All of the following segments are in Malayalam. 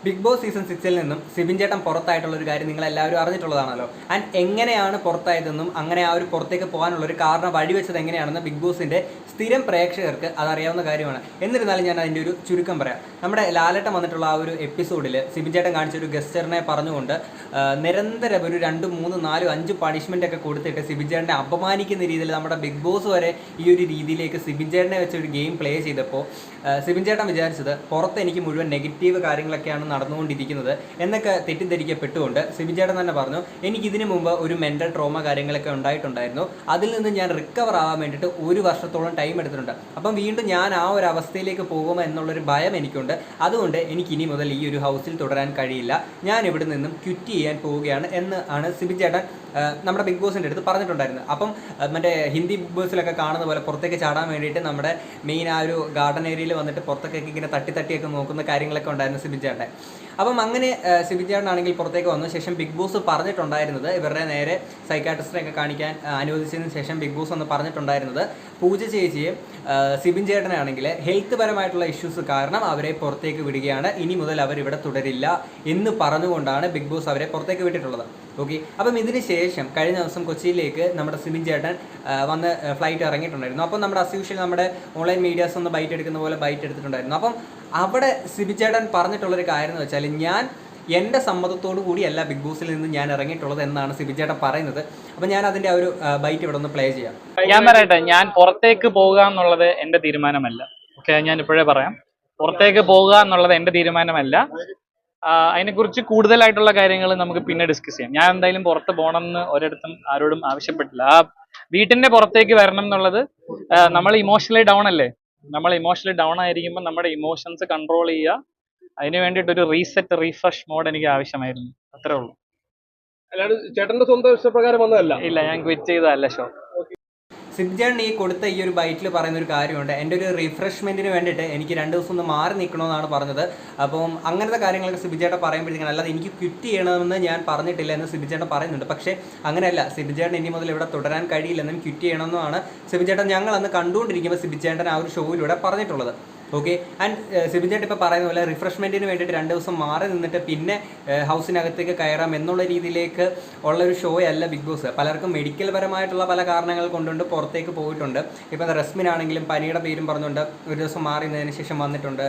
ബിഗ് ബോസ് സീസൺ 6-ൽ നിന്നും സിബിൻ ചേട്ടൻ പുറത്തായിട്ടുള്ള ഒരു കാര്യം നിങ്ങൾ എല്ലാവരും അറിഞ്ഞിട്ടുള്ളതാണല്ലോ. ആൻഡ് എങ്ങനെയാണ് പുറത്തായതെന്നും അങ്ങനെ ആ ഒരു പുറത്തേക്ക് പോകാനുള്ള ഒരു കാരണം വഴിവെച്ചത് എങ്ങനെയാണെന്ന് ബിഗ് ബോസിന്റെ സ്ഥിരം പ്രേക്ഷകർക്ക് അതറിയാവുന്ന കാര്യമാണ്. എന്നിരുന്നാലും ഞാൻ അതിൻ്റെ ഒരു ചുരുക്കം പറയാം. നമ്മുടെ ലാലേട്ടൻ വന്നിട്ടുള്ള ആ ഒരു എപ്പിസോഡിൽ സിബിൻ ചേട്ടൻ കാണിച്ച ഒരു ഗസ്റ്ററിനെ പറഞ്ഞുകൊണ്ട് നിരന്തരം ഒരു 2, 3, 4, 5 പണിഷ്മെൻ്റ് ഒക്കെ കൊടുത്തിട്ട് സിബിൻ ചേട്ടനെ അപമാനിക്കുന്ന രീതിയിൽ നമ്മുടെ ബിഗ് ബോസ് വരെ ഈ ഒരു രീതിയിലേക്ക് സിബിൻ ചേട്ടനെ വെച്ച് ഒരു ഗെയിം പ്ലേ ചെയ്തപ്പോൾ സിബിൻ ചേട്ടൻ വിചാരിച്ചത് പുറത്ത് എനിക്ക് മുഴുവൻ നെഗറ്റീവ് കാര്യങ്ങളൊക്കെയാണ് നടന്നുകൊണ്ടിരിക്കുന്നത് എന്നൊക്കെ തെറ്റിദ്ധരിക്കപ്പെട്ടുകൊണ്ട് സിബിൻ ചേട്ടൻ തന്നെ പറഞ്ഞു, എനിക്കിതിനു മുമ്പ് ഒരു മെൻ്റൽ ട്രോമ കാര്യങ്ങളൊക്കെ ഉണ്ടായിട്ടുണ്ടായിരുന്നു. അതിൽ നിന്ന് ഞാൻ റിക്കവർ ആവാൻ വേണ്ടിയിട്ട് 1 വർഷത്തോളം ടൈം എടുത്തിട്ടുണ്ട്. അപ്പം വീണ്ടും ഞാൻ ആ ഒരു അവസ്ഥയിലേക്ക് പോകുമോ എന്നുള്ളൊരു ഭയം എനിക്കുണ്ട്. അതുകൊണ്ട് എനിക്ക് ഇനി മുതൽ ഈ ഒരു ഹൗസിൽ തുടരാൻ കഴിയില്ല, ഞാൻ ഇവിടെ നിന്നും ക്വിറ്റ് ചെയ്യാൻ പോവുകയാണ് എന്ന് ആണ് സിബിൻ ചേട്ടൻ നമ്മുടെ ബിഗ് ബോസിൻ്റെ അടുത്ത് പറഞ്ഞിട്ടുണ്ടായിരുന്നത്. അപ്പം മറ്റേ ഹിന്ദി ബിഗ് ബോസിലൊക്കെ കാണുന്ന പോലെ പുറത്തേക്ക് ചാടാൻ വേണ്ടിയിട്ട് നമ്മുടെ മെയിൻ ആ ഒരു ഗാർഡൻ ഏരിയയിൽ വന്നിട്ട് പുറത്തേക്കൊക്കെ ഇങ്ങനെ തട്ടിയൊക്കെ നോക്കുന്ന കാര്യങ്ങളൊക്കെ ഉണ്ടായിരുന്നു സിബിൻ ചേട്ടൻ. അപ്പം അങ്ങനെ സിബിൻ ചേട്ടനാണെങ്കിൽ പുറത്തേക്ക് വന്ന ശേഷം ബിഗ് ബോസ് പറഞ്ഞിട്ടുണ്ടായിരുന്നത്, ഇവരുടെ നേരെ സൈക്കാട്രിസ്റ്റിനെയൊക്കെ കാണിക്കാൻ അനുവദിച്ചതിന് ശേഷം ബിഗ് ബോസ് ഒന്ന് പറഞ്ഞിട്ടുണ്ടായിരുന്നത്, പൂജ ചേച്ചിയെ സിബിൻ ചേട്ടനാണെങ്കിൽ ഹെൽത്ത് പരമായിട്ടുള്ള ഇഷ്യൂസ് കാരണം അവരെ പുറത്തേക്ക് വിടുകയാണ്, ഇനി മുതൽ അവരിവിടെ തുടരില്ല എന്ന് പറഞ്ഞുകൊണ്ടാണ് ബിഗ് ബോസ് അവരെ പുറത്തേക്ക് വിട്ടിട്ടുള്ളത്. ഓക്കെ, അപ്പം ഇതിന് ശേഷം കഴിഞ്ഞ ദിവസം കൊച്ചിയിലേക്ക് നമ്മുടെ സിബിൻ ചേട്ടൻ വന്ന് ഫ്ലൈറ്റ് ഇറങ്ങിയിട്ടുണ്ടായിരുന്നു. അപ്പം നമ്മുടെ അസ്യൂഷ്വൽ നമ്മുടെ ഓൺലൈൻ മീഡിയാസ് ഒന്ന് ബൈറ്റ് എടുക്കുന്ന പോലെ ബൈറ്റ് എടുത്തിട്ടുണ്ടായിരുന്നു. അപ്പം അവിടെ സിബിൻ ചേട്ടൻ പറഞ്ഞിട്ടുള്ളൊരു കാര്യം എന്ന് വെച്ചാൽ, ഞാൻ എൻ്റെ സമ്മതത്തോടു കൂടിയല്ല ബിഗ് ബോസിൽ നിന്ന് ഞാൻ ഇറങ്ങിയിട്ടുള്ളത് എന്നാണ് സിബിൻ ചേട്ടൻ പറയുന്നത്. അപ്പം ഞാൻ അതിൻ്റെ ആ ഒരു ബൈറ്റ് ഇവിടെ ഒന്ന് പ്ലേ ചെയ്യാം. ഞാൻ പറയട്ടെ, ഞാൻ പുറത്തേക്ക് പോകുക എന്നുള്ളത് എൻ്റെ തീരുമാനമല്ല. ഓക്കെ, ഞാൻ ഇപ്പോഴേ പറയാം, പുറത്തേക്ക് പോകുക എന്നുള്ളത് എൻ്റെ തീരുമാനമല്ല. അതിനെക്കുറിച്ച് കൂടുതലായിട്ടുള്ള കാര്യങ്ങൾ നമുക്ക് പിന്നെ ഡിസ്കസ് ചെയ്യാം. ഞാൻ എന്തായാലും പുറത്ത് പോകണമെന്ന് ഒരിടത്തും ആരോടും ആവശ്യപ്പെട്ടില്ല. ആ വീട്ടിന്റെ പുറത്തേക്ക് വരണം എന്നുള്ളത്, നമ്മൾ ഇമോഷണലി ഡൗൺ അല്ലേ, നമ്മൾ ഇമോഷണലി ഡൗൺ ആയിരിക്കുമ്പോൾ നമ്മുടെ ഇമോഷൻസ് കൺട്രോൾ ചെയ്യുക. അതിന് വേണ്ടിയിട്ടൊരു റീസെറ്റ് റീഫ്രഷ് മോഡ് എനിക്ക് ആവശ്യമായിരുന്നു, അത്രേ ഉള്ളൂ. അല്ലാണ്ട് ചേട്ടന്റെ സ്വന്തം ഇഷ്ടപ്രകാരം വന്നതല്ല. ഇല്ല, ഞാൻ ക്വിറ്റ് ചെയ്തതല്ല ഷോ. സിബിൻ ചേട്ടൻ ഈ കൊടുത്ത ഈ ഒരു ബൈറ്റിൽ പറയുന്ന ഒരു കാര്യമുണ്ട്, എൻ്റെ ഒരു റിഫ്രഷ്മെൻറ്റിന് വേണ്ടിയിട്ട് എനിക്ക് 2 ദിവസം ഒന്ന് മാറി നിൽക്കണമെന്നാണ് പറഞ്ഞത്. അപ്പം അങ്ങനത്തെ കാര്യങ്ങളൊക്കെ സിബിൻ ചേട്ടൻ പറയുമ്പോഴത്തേക്കും, അല്ലാതെ എനിക്ക് ക്വിറ്റ് ചെയ്യണമെന്ന് ഞാൻ പറഞ്ഞിട്ടില്ല എന്ന് സിബിൻ ചേട്ടൻ പറയുന്നുണ്ട്. പക്ഷേ അങ്ങനെയല്ല, സിബിൻ ചേട്ടൻ ഇനി മുതൽ ഇവിടെ തുടരാൻ കഴിയില്ലെന്നും ക്വിറ്റ് ചെയ്യണമെന്നുമാണ് സിബിൻ ചേട്ടൻ ഞങ്ങൾ അന്ന് കണ്ടുകൊണ്ടിരിക്കുമ്പോൾ സിബിൻ ചേട്ടൻ ആ ഒരു ഷോയിലൂടെ പറഞ്ഞിട്ടുള്ളത്. ഓക്കെ, ആൻഡ് സിബിൻ ചേട്ടൻ ഇപ്പോൾ പറയുന്ന പോലെ റിഫ്രഷ്മെൻറ്റിന് വേണ്ടിയിട്ട് 2 ദിവസം മാറി നിന്നിട്ട് പിന്നെ ഹൗസിനകത്തേക്ക് കയറാം എന്നുള്ള രീതിയിലേക്ക് ഉള്ളൊരു ഷോ അല്ല ബിഗ് ബോസ്. പലർക്കും മെഡിക്കൽ പരമായിട്ടുള്ള പല കാരണങ്ങൾ കൊണ്ടുകൊണ്ട് പുറത്തേക്ക് പോയിട്ടുണ്ട്. ഇപ്പോൾ റസ്മിൻ ആണെങ്കിലും പനിയുടെ പേരും പറഞ്ഞുകൊണ്ട് 1 ദിവസം മാറി നിന്നതിന് ശേഷം വന്നിട്ടുണ്ട്.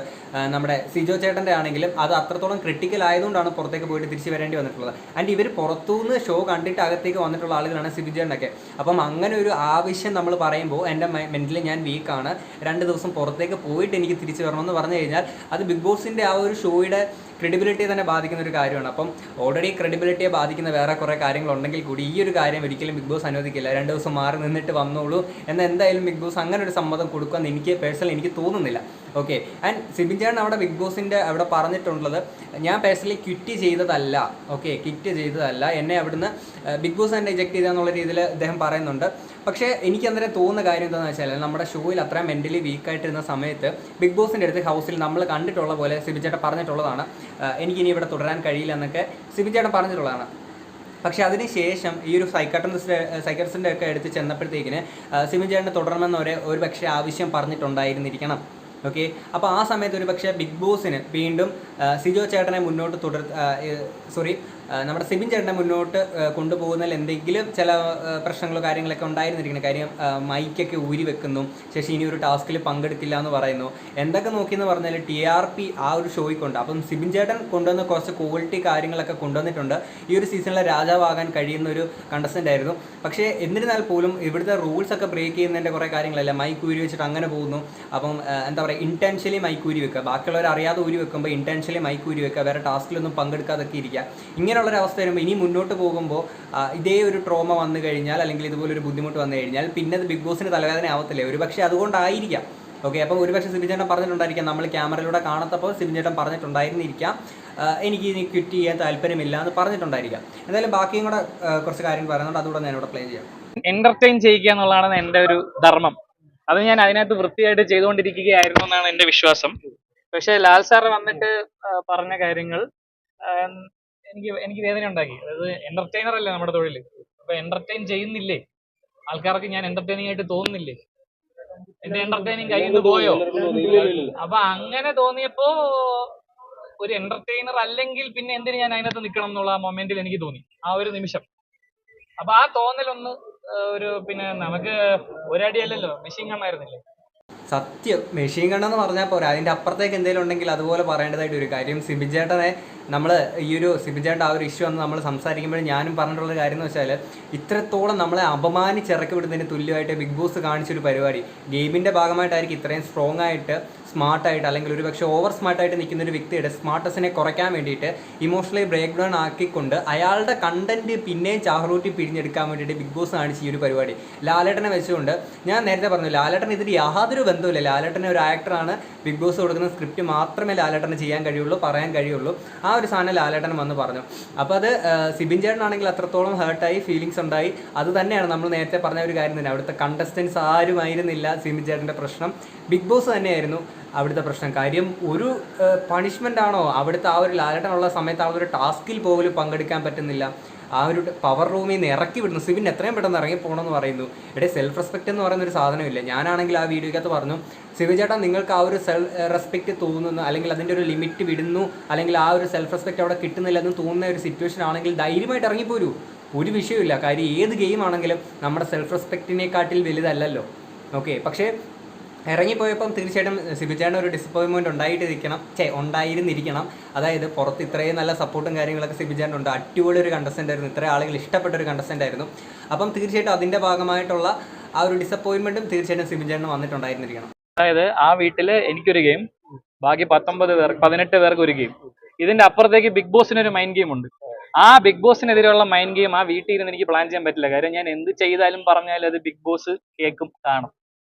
നമ്മുടെ സിജോ ചേട്ടൻ്റെ ആണെങ്കിലും അത് അത്രത്തോളം ക്രിട്ടിക്കൽ ആയതുകൊണ്ടാണ് പുറത്തേക്ക് പോയിട്ട് തിരിച്ച് വരേണ്ടി വന്നിട്ടുള്ളത്. ആൻഡ് ഇവർ പുറത്തുനിന്ന് ഷോ കണ്ടിട്ട് അകത്തേക്ക് വന്നിട്ടുള്ള ആളുകളാണ് സിബിൻ ചേട്ടനൊക്കെ. അപ്പം അങ്ങനെ ഒരു ആവശ്യം നമ്മൾ പറയുമ്പോൾ എൻ്റെ മെൻ്റലി ഞാൻ വീക്കാണ്, 2 ദിവസം പുറത്തേക്ക് പോയിട്ട് എനിക്ക് തിരിച്ചു വരണമെന്ന് പറഞ്ഞു കഴിഞ്ഞാൽ അത് ബിഗ് ബോസിൻ്റെ ആ ഒരു ഷോയുടെ ക്രെഡിബിലിറ്റിയെ തന്നെ ബാധിക്കുന്ന ഒരു കാര്യമാണ്. അപ്പം ഓൾറെഡി ക്രെഡിബിലിറ്റിയെ ബാധിക്കുന്ന വേറെ കുറേ കാര്യങ്ങളുണ്ടെങ്കിൽ കൂടി ഈ ഒരു കാര്യം ഒരിക്കലും ബിഗ് ബോസ് അനുവദിക്കില്ല. 2 ദിവസം മാറി നിന്നിട്ട് വന്നോളൂ എന്ന് എന്തായാലും ബിഗ് ബോസ് അങ്ങനെ ഒരു സമ്മതം കൊടുക്കുമെന്ന് എനിക്ക് തോന്നുന്നില്ല. ഓക്കെ, ആൻഡ് സിബിൻ ചേട്ടൻ അവിടെ ബിഗ് ബോസിൻ്റെ അവിടെ പറഞ്ഞിട്ടുള്ളത്, ഞാൻ പേഴ്സണലി ക്വിറ്റ് ചെയ്തതല്ല. ഓക്കെ, ക്വിറ്റ് ചെയ്തതല്ല, എന്നെ അവിടുന്ന് ബിഗ് ബോസ് തന്നെ റിജക്ട് ചെയ്തെന്നുള്ള രീതിയിൽ അദ്ദേഹം പറയുന്നുണ്ട്. പക്ഷേ എനിക്ക് അന്നേരം തോന്നുന്ന കാര്യം എന്താണെന്ന് വെച്ചാൽ, നമ്മുടെ ഷോയിൽ അത്ര മെൻ്റലി വീക്കായിട്ടിരുന്ന സമയത്ത് ബിഗ് ബോസിൻ്റെ അടുത്ത് ഹൗസിൽ നമ്മൾ കണ്ടിട്ടുള്ള പോലെ സിബിൻ ചേട്ടൻ പറഞ്ഞിട്ടുള്ളതാണ്, എനിക്കിനി ഇവിടെ തുടരാൻ കഴിയില്ല എന്നൊക്കെ സിബിൻ ചേട്ടൻ പറഞ്ഞിട്ടുള്ളതാണ്. പക്ഷേ അതിനുശേഷം ഈ ഒരു സൈക്കാട്രിസ്റ്റിൻ്റെ ഒക്കെ എടുത്ത് ചെന്നപ്പോഴത്തേക്കിന് സിബിൻ ചേട്ടന് തുടരണമെന്ന് ഒരു പക്ഷേ ആവശ്യം പറഞ്ഞിട്ടുണ്ടായിരുന്നിരിക്കണം. ഓക്കെ, അപ്പോൾ ആ സമയത്ത് ഒരു പക്ഷേ ബിഗ് ബോസിന് വീണ്ടും സിജോ ചേട്ടനെ മുന്നോട്ട് നമ്മുടെ സിബിൻ ചേട്ടനെ മുന്നോട്ട് കൊണ്ടുപോകുന്നതിൽ എന്തെങ്കിലും ചില പ്രശ്നങ്ങളോ കാര്യങ്ങളൊക്കെ ഉണ്ടായിരുന്നിരിക്കണം. കാര്യം മൈക്കൊക്കെ ഊരി വെക്കുന്നു, ശേഷം ഇനി ഒരു ടാസ്കിൽ പങ്കെടുക്കില്ല എന്ന് പറയുന്നു. എന്തൊക്കെ നോക്കിയെന്ന് പറഞ്ഞാൽ TRP ആ ഒരു ഷോയ്ക്കുണ്ട്. അപ്പം സിബിൻ ചേട്ടൻ കൊണ്ടുവന്ന കുറച്ച് ക്വാളിറ്റി കാര്യങ്ങളൊക്കെ കൊണ്ടുവന്നിട്ടുണ്ട്. ഈ ഒരു സീസണിലെ രാജാവാകാൻ കഴിയുന്ന ഒരു കണ്ടസ്റ്റൻ്റ് ആയിരുന്നു. പക്ഷേ എന്നിരുന്നാൽ പോലും ഇവിടുത്തെ റൂൾസൊക്കെ ബ്രേക്ക് ചെയ്യുന്നതിൻ്റെ കുറേ കാര്യങ്ങളല്ല, മൈക്ക് ഊരി വെച്ചിട്ട് അങ്ങനെ പോകുന്നു. അപ്പം എന്താ പറയുക, ഇൻറ്റൻഷ്യലി മൈക്ക് ഊരി വെക്കുക, ബാക്കിയുള്ളവർ അറിയാതെ ഊരി വെക്കുമ്പോൾ ഇൻറ്റൻഷ്യലി മൈക്ക് ഊരി വെക്കുക, വേറെ ടാസ്കിലൊന്നും പങ്കെടുക്കാതൊക്കെ ഇരിക്കുക. ഇങ്ങനെയുള്ളൊരവസ്ഥ വരുമ്പോൾ ഇനി മുന്നോട്ട് പോകുമ്പോൾ ഇതേ ഒരു ട്രോമ വന്നു കഴിഞ്ഞാൽ, അല്ലെങ്കിൽ ഇതുപോലൊരു ബുദ്ധിമുട്ട് വന്നു കഴിഞ്ഞാൽ പിന്നെ അത് ബിഗ് ബോസിന് തലവേദന ആവത്തില്ലേ? ഒരു പക്ഷേ അതുകൊണ്ടായിരിക്കാം. ഓക്കെ, അപ്പോൾ ഒരു പക്ഷേ സിബിൻ ചേട്ടൻ പറഞ്ഞിട്ടുണ്ടായിരിക്കാം, നമ്മൾ ക്യാമറയിലൂടെ കാണാത്തപ്പോൾ സിബിൻ ചേട്ടൻ പറഞ്ഞിട്ടുണ്ടായിരുന്നിരിക്കാം, എനിക്ക് ഇനി ക്വിറ്റ് ചെയ്യാൻ താല്പര്യമില്ല എന്ന് പറഞ്ഞിട്ടുണ്ടായിരിക്കാം. എന്തായാലും ബാക്കിയും കൂടെ കുറച്ച് കാര്യങ്ങൾ പറയുന്നുണ്ട്, അതുകൂടെ ഞാനിവിടെ പ്ലേ ചെയ്യാം. എന്റർടൈൻ ചെയ്യുക എന്നുള്ളതാണ് എൻ്റെ ഒരു ധർമ്മം. അത് ഞാൻ അതിനകത്ത് വൃത്തിയായിട്ട് ചെയ്തുകൊണ്ടിരിക്കുകയായിരുന്നു എന്നാണ് എൻ്റെ വിശ്വാസം. പക്ഷേ ലാൽ സാറ് വന്നിട്ട് പറഞ്ഞ കാര്യങ്ങൾ എനിക്ക് വേദന ഉണ്ടാക്കി. അതായത് എന്റർടൈനർ അല്ലേ നമ്മുടെ തൊഴിൽ, അപ്പൊ എന്റർടൈൻ ചെയ്യുന്നില്ലേ ആൾക്കാർക്ക്? ഞാൻ എന്റർടൈനിങ് ആയിട്ട് തോന്നുന്നില്ലേ? എന്റെ എന്റർടൈനിങ് കയ്യിൽ നിന്ന് പോയോ? അപ്പൊ അങ്ങനെ തോന്നിയപ്പോ ഒരു എന്റർടൈനർ അല്ലെങ്കിൽ പിന്നെ എന്തിനു ഞാൻ അതിനകത്ത് നിൽക്കണം എന്നുള്ള മൊമെന്റിൽ എനിക്ക് തോന്നി ആ ഒരു നിമിഷം. അപ്പൊ ആ തോന്നലൊന്ന് ഒരു പിന്നെ നമുക്ക് ഒരടിയല്ലല്ലോ, മെഷീൻ ഗണ്ണായിരുന്നില്ലേ. സത്യം മെഷീൻ ഗണ്ണെന്ന് പറഞ്ഞാൽ പോരാ, അതിൻ്റെ അപ്പുറത്തേക്ക് എന്തെങ്കിലും ഉണ്ടെങ്കിൽ അതുപോലെ പറയേണ്ടതായിട്ട് ഒരു കാര്യം. സിബിചേട്ടനെ നമ്മൾ ഈ ഒരു സിബിചേട്ടൻ ആ ഒരു ഇഷ്യൂ എന്ന് നമ്മൾ സംസാരിക്കുമ്പോൾ ഞാനും പറഞ്ഞിട്ടുള്ളൊരു കാര്യം എന്ന് വെച്ചാൽ, ഇത്രത്തോളം നമ്മളെ അപമാനിച്ചിറക്കി വിടുന്നതിന് തുല്യമായിട്ട് ബിഗ് ബോസ് കാണിച്ചൊരു പരിപാടി. ഗെയിമിൻ്റെ ഭാഗമായിട്ടായിരിക്കും ഇത്രയും സ്ട്രോങ് ആയിട്ട് സ്മാർട്ടായിട്ട് അല്ലെങ്കിൽ ഒരു പക്ഷേ ഓവർ സ്മാർട്ടായിട്ട് നിൽക്കുന്ന ഒരു വ്യക്തിയുടെ സ്മാർട്ടസിനെ കുറയ്ക്കാൻ വേണ്ടിയിട്ട് ഇമോഷണലി ബ്രേക്ക് ഡൗൺ ആക്കിക്കൊണ്ട് അയാളുടെ കണ്ടന്റ് പിന്നെയും ചാഹറൂട്ടി പിഴിഞ്ഞെടുക്കാൻ വേണ്ടിയിട്ട് ബിഗ് ബോസ് കാണിച്ച ഈ ഒരു പരിപാടി ലാലേട്ടനെ വെച്ചുകൊണ്ട്, ഞാൻ നേരത്തെ പറഞ്ഞു ലാലേട്ടൻ ഇതിൽ യാതൊരു ബന്ധവുമില്ല. ലാലേട്ടനെ ഒരു ആക്ടറാണ്, ബിഗ് ബോസ് കൊടുക്കുന്ന സ്ക്രിപ്റ്റ് മാത്രമേ ലാലേട്ടന് ചെയ്യാൻ കഴിയുള്ളൂ, പറയാൻ കഴിയുള്ളൂ. ആ ഒരു സാധനം ലാലേട്ടൻ വന്ന് പറഞ്ഞു. അപ്പോൾ അത് സിബിൻ ചേട്ടനാണെങ്കിൽ അത്രത്തോളം ഹേർട്ടായി, ഫീലിങ്സ് ഉണ്ടായി. അത് തന്നെയാണ് നമ്മൾ നേരത്തെ പറഞ്ഞ ഒരു കാര്യം തന്നെ. അവിടുത്തെ കണ്ടസ്റ്റൻസ് ആരുമായിരുന്നില്ല സിബിൻ ചേട്ടൻ്റെ പ്രശ്നം, ബിഗ് ബോസ് തന്നെയായിരുന്നു അവിടുത്തെ പ്രശ്നം. കാര്യം ഒരു പണിഷ്മെൻ്റ് ആണോ അവിടുത്തെ ആ ഒരു ലാലേട്ടനുള്ള സമയത്ത് ആ ഒരു ടാസ്കിൽ പോലും പങ്കെടുക്കാൻ പറ്റുന്നില്ല. ആ ഒരു പവർ റൂമിൽ നിന്ന് ഇറക്കി വിടുന്നു. സിബിൻ എത്രയും പെട്ടെന്ന് ഇറങ്ങി പോകണമെന്ന് പറയുന്നു. ഇവിടെ സെൽഫ് റെസ്പെക്റ്റ് എന്ന് പറയുന്ന ഒരു സാധനമില്ല. ഞാനാണെങ്കിൽ ആ വീഡിയോക്കകത്ത് പറഞ്ഞു, സിബിൻ ചേട്ടാ നിങ്ങൾക്ക് ആ ഒരു സെൽഫ് റെസ്പെക്റ്റ് തോന്നുന്നു, അല്ലെങ്കിൽ അതിൻ്റെ ഒരു ലിമിറ്റ് വിടുന്നു, അല്ലെങ്കിൽ ആ ഒരു സെൽഫ് റെസ്പെക്റ്റ് അവിടെ കിട്ടുന്നില്ല എന്ന് തോന്നുന്ന ഒരു സിറ്റുവേഷൻ ആണെങ്കിൽ ധൈര്യമായിട്ട് ഇറങ്ങിപ്പോരൂ, ഒരു വിഷയമില്ല. കാര്യം ഏത് ഗെയിം ആണെങ്കിലും നമ്മുടെ സെൽഫ് റെസ്പെക്റ്റിനെക്കാട്ടിൽ വലുതല്ലല്ലോ. ഓക്കെ, പക്ഷേ ഇറങ്ങിപ്പോയപ്പം തീർച്ചയായിട്ടും സിബിചേട്ടൻ ഒരു ഡിസപ്പോയിൻമെൻറ്റ് ഉണ്ടായിരുന്നിരിക്കണം. അതായത് പുറത്ത് ഇത്രയും നല്ല സപ്പോർട്ടും കാര്യങ്ങളൊക്കെ സിബിചേട്ടൻ ഉണ്ട്, അടിപൊളി ഒരു കണ്ടസ്റ്റൻ്റ് ആയിരുന്നു, ഇത്രയും ആളുകൾ ഇഷ്ടപ്പെട്ട ഒരു കണ്ടസ്റ്റൻ്റ് ആയിരുന്നു. അപ്പം തീർച്ചയായിട്ടും അതിൻ്റെ ഭാഗമായിട്ടുള്ള ആ ഒരു ഡിസപ്പോയിൻമെൻറ്റും തീർച്ചയായിട്ടും സിബിചേട്ടൻ വന്നിട്ടുണ്ടായിരുന്നിരിക്കണം. അതായത് ആ വീട്ടില് എനിക്കൊരു ഗെയിം, ബാക്കി 18 പേർക്ക് ഒരു ഗെയിം. ഇതിന്റെ അപ്പുറത്തേക്ക് ബിഗ് ബോസിനൊരു മൈൻഡ് ഗെയിം ഉണ്ട്. ആ ബിഗ് ബോസിനെതിരെയുള്ള മൈൻഡ് ഗെയിം ആ വീട്ടിൽ ഇരുന്ന് എനിക്ക് പ്ലാൻ ചെയ്യാൻ പറ്റില്ല. കാര്യം ഞാൻ എന്ത് ചെയ്താലും പറഞ്ഞാലും അത് ബിഗ് ബോസ് കേൾക്കും, കാണും.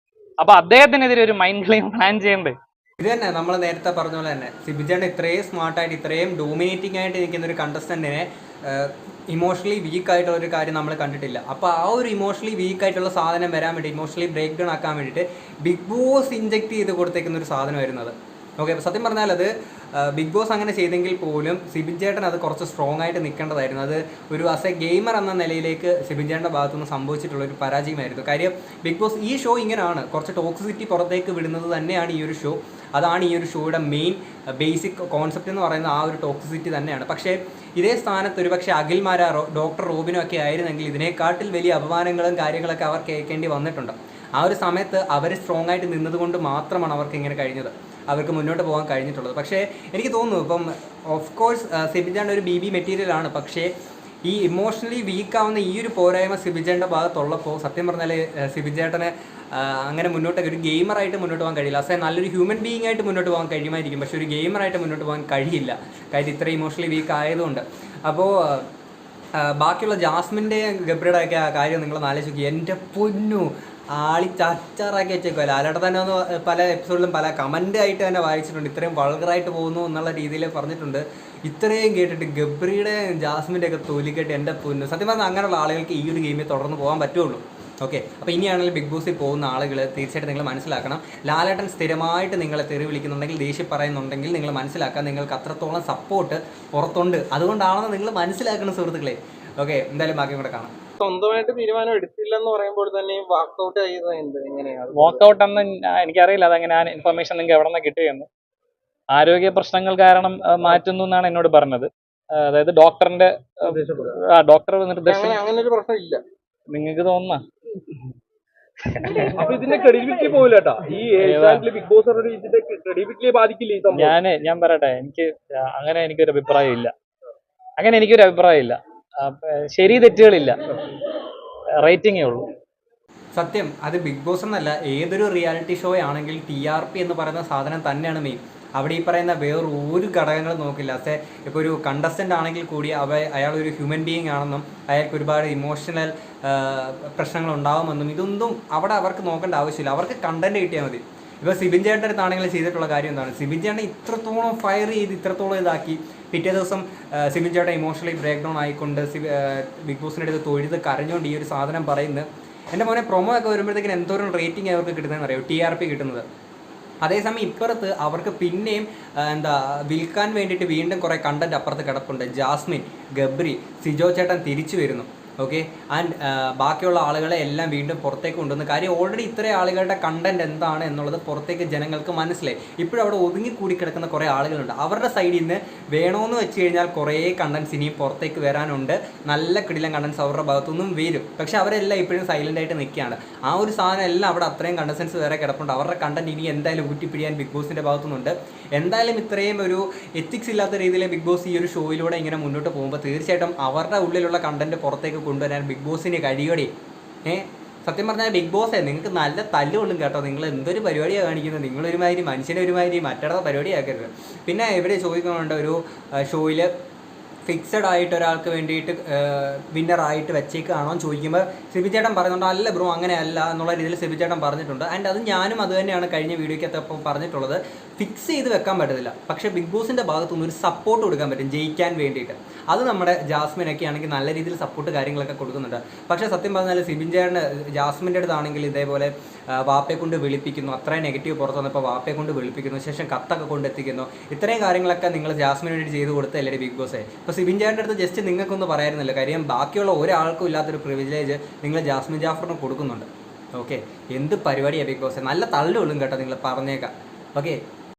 അപ്പൊ അദ്ദേഹത്തിനെതിരെ ഒരു മൈൻഡ് ഗെയിം പ്ലാൻ ചെയ്യണ്ടേ? ഇത് തന്നെ നമ്മൾ നേരത്തെ പറഞ്ഞ പോലെ തന്നെ സിബിചേട്ടൻ ഇത്രയും സ്മാർട്ടായിട്ട് ഇത്രയും ഡോമിനേറ്റിംഗ് ആയിട്ട് നിൽക്കുന്ന ഒരു കണ്ടസ്റ്റൻറ്റിനെ ഇമോഷണലി വീക്കായിട്ടുള്ള ഒരു കാര്യം നമ്മൾ കണ്ടിട്ടില്ല. അപ്പോൾ ആ ഒരു ഇമോഷണലി വീക്കായിട്ടുള്ള സാധനം വരാൻ വേണ്ടി, ഇമോഷണലി ബ്രേക്ക് ഡൗൺ ആക്കാൻ വേണ്ടിയിട്ട് ബിഗ് ബോസ് ഇഞ്ചെക്ട് ചെയ്ത് കൊടുത്തേക്കുന്ന ഒരു സാധനമായിരുന്നു അത്. ഓക്കെ, സത്യം പറഞ്ഞാൽ അത് ബിഗ് ബോസ് അങ്ങനെ ചെയ്തെങ്കിൽ പോലും സിബിൻ ചേട്ടൻ അത് കുറച്ച് സ്ട്രോങ് ആയിട്ട് നിൽക്കേണ്ടതായിരുന്നു. അത് ഒരു ആസ് എ ഗെയിമർ എന്ന നിലയിലേക്ക് സിബിൻ ചേട്ടൻ്റെ ഭാഗത്തുനിന്ന് സംഭവിച്ചിട്ടുള്ള ഒരു പരാജയമായിരുന്നു. കാര്യം ബിഗ് ബോസ് ഈ ഷോ ഇങ്ങനെയാണ്, കുറച്ച് ടോക്സിസിറ്റി പുറത്തേക്ക് വിടുന്നത് തന്നെയാണ് ഈ ഒരു ഷോ. അതാണ് ഈ ഒരു ഷോയുടെ മെയിൻ ബേസിക് കോൺസെപ്റ്റ് എന്ന് പറയുന്നത്, ആ ഒരു ടോക്സിസിറ്റി തന്നെയാണ്. പക്ഷേ ഇതേ സ്ഥാനത്ത് ഒരു പക്ഷേ അഖിൽമാരാറോ ഡോക്ടർ റോബിനോ ഒക്കെ ആയിരുന്നെങ്കിൽ ഇതിനേക്കാട്ടിൽ വലിയ അപമാനങ്ങളും കാര്യങ്ങളൊക്കെ അവർ കേൾക്കേണ്ടി വന്നിട്ടുണ്ട്. ആ ഒരു സമയത്ത് അവർ സ്ട്രോങ് ആയിട്ട് നിന്നതുകൊണ്ട് മാത്രമാണ് അവർക്ക് ഇങ്ങനെ കഴിഞ്ഞത്, അവർക്ക് മുന്നോട്ട് പോകാൻ കഴിഞ്ഞിട്ടുള്ളത്. പക്ഷേ എനിക്ക് തോന്നുന്നു ഇപ്പം ഓഫ് കോഴ്സ് സിബിചേട്ടൻ ഒരു BB മെറ്റീരിയലാണ്. പക്ഷേ ഈ ഇമോഷണലി വീക്കാവുന്ന ഈ ഒരു പോരായ്മ സിബിചേട്ടൻ്റെ ഭാഗത്തുള്ളപ്പോൾ സത്യം പറഞ്ഞാൽ സിബിചേട്ടന് അങ്ങനെ മുന്നോട്ട് ഒരു ഗെയിമറായിട്ട് മുന്നോട്ട് പോകാൻ കഴിയില്ല. അസേ നല്ലൊരു ഹ്യൂമൻ ബീയിങ് ആയിട്ട് മുന്നോട്ട് പോകാൻ കഴിയുമായിരിക്കും, പക്ഷേ ഒരു ഗെയിമറായിട്ട് മുന്നോട്ട് പോകാൻ കഴിയില്ല. കാര്യം ഇത്ര ഇമോഷണലി വീക്ക് ആയതുകൊണ്ട്. അപ്പോൾ ബാക്കിയുള്ള ജാസ്മിൻ്റെയും ഗബ്രിയുടെ ഒക്കെ ആ കാര്യം നിങ്ങൾ ആലോചിച്ച് നോക്കി. എൻ്റെ പൊന്നു, ആളി ചച്ചാറാക്കി വെച്ചേക്കുമല്ലോ. ലാലേട്ടൻ തന്നെ ഒന്ന് പല എപ്പിസോഡിലും പല കമൻ്റ് ആയിട്ട് തന്നെ വായിച്ചിട്ടുണ്ട്, ഇത്രയും വൾഗറായിട്ട് പോകുന്നു എന്നുള്ള രീതിയിൽ പറഞ്ഞിട്ടുണ്ട്. ഇത്രയും കേട്ടിട്ട് ഗബ്രിയുടെ ജാസ്മിൻ്റെ ഒക്കെ തൊലിക്കെട്ട് എൻ്റെ പൊന്നു. സത്യം പറഞ്ഞാൽ അങ്ങനെയുള്ള ആളുകൾക്ക് ഈ ഒരു ഗെയിമിൽ തുടർന്ന് പോകാൻ പറ്റുള്ളൂ. ഓക്കെ, അപ്പോൾ ഇനിയാണെങ്കിൽ ബിഗ് ബോസിൽ പോകുന്ന ആളുകൾ തീർച്ചയായിട്ടും നിങ്ങൾ മനസ്സിലാക്കണം, ലാലേട്ടൻ സ്ഥിരമായിട്ട് നിങ്ങളെ തെറി വിളിക്കുന്നുണ്ടെങ്കിൽ, ദേഷ്യം പറയുന്നുണ്ടെങ്കിൽ നിങ്ങൾ മനസ്സിലാക്കുക, നിങ്ങൾക്ക് അത്രത്തോളം സപ്പോർട്ട് പുറത്തുണ്ട്. അതുകൊണ്ടാണെന്ന് നിങ്ങൾ മനസ്സിലാക്കണം സുഹൃത്തുക്കളെ. ഓക്കെ, എന്തായാലും ബാക്കി കൂടെ കാണാം. സ്വന്തമായിട്ട് തീരുമാനം എടുത്തില്ലെന്ന് പറയുമ്പോൾ തന്നെ വാക്കൗട്ട് ചെയ്തത് എന്ത് എങ്ങനെയാണ്? വാക്കൗട്ട് എന്ന് എനിക്കറിയില്ല, അതെങ്ങനെ ആ ഇൻഫർമേഷൻ നിങ്ങൾക്ക് എവിടെ നിന്ന് കിട്ടുകയെന്ന്. ആരോഗ്യ പ്രശ്നങ്ങൾ കാരണം മാറ്റുന്നു എന്നാണ് എന്നോട് പറഞ്ഞത്. അതായത് ഡോക്ടറിന്റെ ഡോക്ടർ നിർദ്ദേശം. അങ്ങനെ ഒരു പ്രശ്നം ഇല്ല നിങ്ങൾക്ക് തോന്നുന്ന? അപ്പൊ ഇതിന്റെ ക്രെഡിബിലിറ്റി പോകില്ല കേട്ടോ. ഈ ബിഗ് ബോസ് ഇതിന്റെ ക്രെഡിബിലിറ്റിയെ ബാധിക്കില്ല. ഞാൻ പറയട്ടെ, എനിക്കൊരു അഭിപ്രായം ഇല്ല. ശരി തെറ്റുകളില്ല, റേറ്റിംഗേ ഉള്ളൂ. സത്യം, അത് ബിഗ് ബോസ് എന്നല്ല, ഏതൊരു റിയാലിറ്റി ഷോ ആണെങ്കിൽ TRP എന്ന് പറയുന്ന സാധനം തന്നെയാണ് മെയിൻ. അവിടെ ഈ പറയുന്ന വേറെ ഒരു ഘടകങ്ങളും നോക്കില്ല. ഇപ്പോൾ ഒരു കണ്ടസ്റ്റൻ്റ് ആണെങ്കിൽ കൂടി അയാളൊരു ഹ്യൂമൻ ബീയിങ് ആണെന്നും അയാൾക്ക് ഒരുപാട് ഇമോഷണൽ പ്രശ്നങ്ങൾ ഉണ്ടാകുമെന്നും ഇതൊന്നും അവിടെ അവർക്ക് നോക്കേണ്ട ആവശ്യമില്ല. അവർക്ക് കണ്ടന്റ് കിട്ടിയാൽ മതി. ഇപ്പോൾ സിബിൻ ചേട്ടൻ്റെ അടുത്താണെങ്കിലും ചെയ്തിട്ടുള്ള കാര്യം എന്താണ്, സിബിൻ ചേട്ടൻ ഇത്രത്തോളം ഫയർ ചെയ്ത് ഇത്രത്തോളം ഇതാക്കി, പിറ്റേ ദിവസം സിബിൻ ചേട്ടൻ ഇമോഷണലി ബ്രേക്ക് ഡൗൺ ആയിക്കൊണ്ട് ബിഗ് ബോസിൻ്റെ അടുത്ത് തൊഴുത് കരഞ്ഞുകൊണ്ട് ഈ ഒരു സാധനം പറയുന്നത്. എൻ്റെ മോനെ പ്രൊമോ ഒക്കെ വരുമ്പോഴത്തേക്കിന് എന്തോരം റേറ്റിംഗ് അവർക്ക് കിട്ടുന്നതെന്ന് അറിയാം, TRP കിട്ടുന്നത്. അതേസമയം ഇപ്പുറത്ത് അവർക്ക് പിന്നെയും വിൽക്കാൻ വേണ്ടിയിട്ട് വീണ്ടും കുറേ കണ്ടന്റ് അപ്പുറത്ത് കിടപ്പുണ്ട്. ജാസ്മിൻ, ഗബ്രി, സിജോ ചേട്ടൻ തിരിച്ചു വരുന്നു. ഓക്കെ. ആൻഡ് ബാക്കിയുള്ള ആളുകളെ എല്ലാം വീണ്ടും പുറത്തേക്ക് കൊണ്ടുവന്ന് കാര്യം ഓൾറെഡി ഇത്രയും ആളുകളുടെ കണ്ടന്റ് എന്താണ് എന്നുള്ളത് പുറത്തേക്ക് ജനങ്ങൾക്ക് മനസ്സിലായി. ഇപ്പോഴും അവിടെ ഒതുങ്ങിക്കൂടി കിടക്കുന്ന കുറേ ആളുകളുണ്ട്. അവരുടെ സൈഡിൽ നിന്ന് വേണമെന്ന് വെച്ച് കഴിഞ്ഞാൽ കുറേ കണ്ടന്റ്സ് ഇനിയും പുറത്തേക്ക് വരാനുണ്ട്. നല്ല കിടിലൻ കണ്ടന്റ്സ് അവരുടെ ഭാഗത്തുനിന്നും വരും. പക്ഷെ അവരെല്ലാം ഇപ്പോഴും സൈലന്റ് ആയിട്ട് നിൽക്കുകയാണ്. ആ ഒരു സാധനം എല്ലാം അവിടെ അത്രയും കണ്ടസ്റ്റൻസ് വേറെ കിടപ്പുണ്ട്. അവരുടെ കണ്ടന്റ് ഇനി എന്തായാലും ഊറ്റിപ്പിടിയാൻ ബിഗ് ബോസിന്റെ ഭാഗത്തുനിന്നുണ്ട്. എന്തായാലും ഇത്രയും ഒരു എത്തിക്സ് ഇല്ലാത്ത രീതിയിൽ ബിഗ് ബോസ് ഈ ഒരു ഷോയിലൂടെ ഇങ്ങനെ മുന്നോട്ട് പോകുമ്പോൾ തീർച്ചയായിട്ടും അവരുടെ ഉള്ളിലുള്ള കണ്ടന്റ് പുറത്തേക്ക് കൊണ്ടുവരാൻ ബിഗ് ബോസിന് കഴിയടി. സത്യം പറഞ്ഞാൽ ബിഗ് ബോസേ നിങ്ങൾക്ക് നല്ല തല്ലുകൊള്ളും കേട്ടോ. നിങ്ങൾ എന്തൊരു പരിപാടിയാണ് കാണിക്കുന്നത്. നിങ്ങളൊരുമാതിരി മനുഷ്യനെ ഒരുമാതിരി മറ്റൊരു പരിപാടിയാക്കരുത്. പിന്നെ ഇവിടെ ചോദിക്കുന്നുണ്ട് ഒരു ഷോയിൽ ഫിക്സഡ് ആയിട്ട് ഒരാൾക്ക് വേണ്ടിയിട്ട് വിന്നറായിട്ട് വെച്ചേക്കാണോ എന്ന് ചോദിക്കുമ്പോൾ സിബിചേട്ടൻ പറയുന്നുണ്ട് അല്ല ബ്രോ അങ്ങനെയല്ല എന്നുള്ള രീതിയിൽ സിബിചേട്ടൻ പറഞ്ഞിട്ടുണ്ട്. ആൻഡ് അത് ഞാനും അത് തന്നെയാണ് കഴിഞ്ഞ വീഡിയോയ്ക്കകത്തപ്പം പറഞ്ഞിട്ടുള്ളത്. ഫിക്സ് ചെയ്ത് വെക്കാൻ പറ്റത്തില്ല. പക്ഷേ ബിഗ് ബോസിൻ്റെ ഭാഗത്തുനിന്ന് ഒരു സപ്പോർട്ട് കൊടുക്കാൻ പറ്റും ജയിക്കാൻ വേണ്ടിയിട്ട്. അത് നമ്മുടെ ജാസ്മിനൊക്കെ ആണെങ്കിൽ നല്ല രീതിയിൽ സപ്പോർട്ട് കാര്യങ്ങളൊക്കെ കൊടുക്കുന്നുണ്ട്. പക്ഷേ സത്യം പറഞ്ഞാൽ സിബിൻചേട്ടൻ ജാസ്മിൻ്റെ അടുത്താണെങ്കിൽ ഇതേപോലെ വാപ്പയെ കൊണ്ട് വിളിപ്പിക്കുന്നു. അത്രയും നെഗറ്റീവ് പുറത്ത് വന്നപ്പോൾ വാപ്പയെ കൊണ്ട് വിളിപ്പിക്കുന്നു. ശേഷം കത്തൊക്കെ കൊണ്ടെത്തിക്കുന്നു. ഇത്രയും കാര്യങ്ങളൊക്കെ നിങ്ങൾ ജാസ്മിന് വേണ്ടി ചെയ്ത് കൊടുത്തല്ലേ ബിഗ് ബോസേ. ഇപ്പോൾ സിബിൻചേട്ടൻ്റെ അടുത്ത് ജസ്റ്റ് നിങ്ങൾക്കൊന്ന് പറയായിരുന്നില്ല. കാര്യം ബാക്കിയുള്ള ഒരാൾക്കും ഇല്ലാത്തൊരു പ്രിവിലേജ് നിങ്ങൾ ജാസ്മിൻ ജാഫറിന് കൊടുക്കുന്നുണ്ട്. ഓക്കെ, എന്ത് പരിപാടിയാണ് ബിഗ് ബോസ്. നല്ല തള്ളുകൊള്ളും കേട്ടോ നിങ്ങൾ പറഞ്ഞേക്കാം. ഓക്കെ.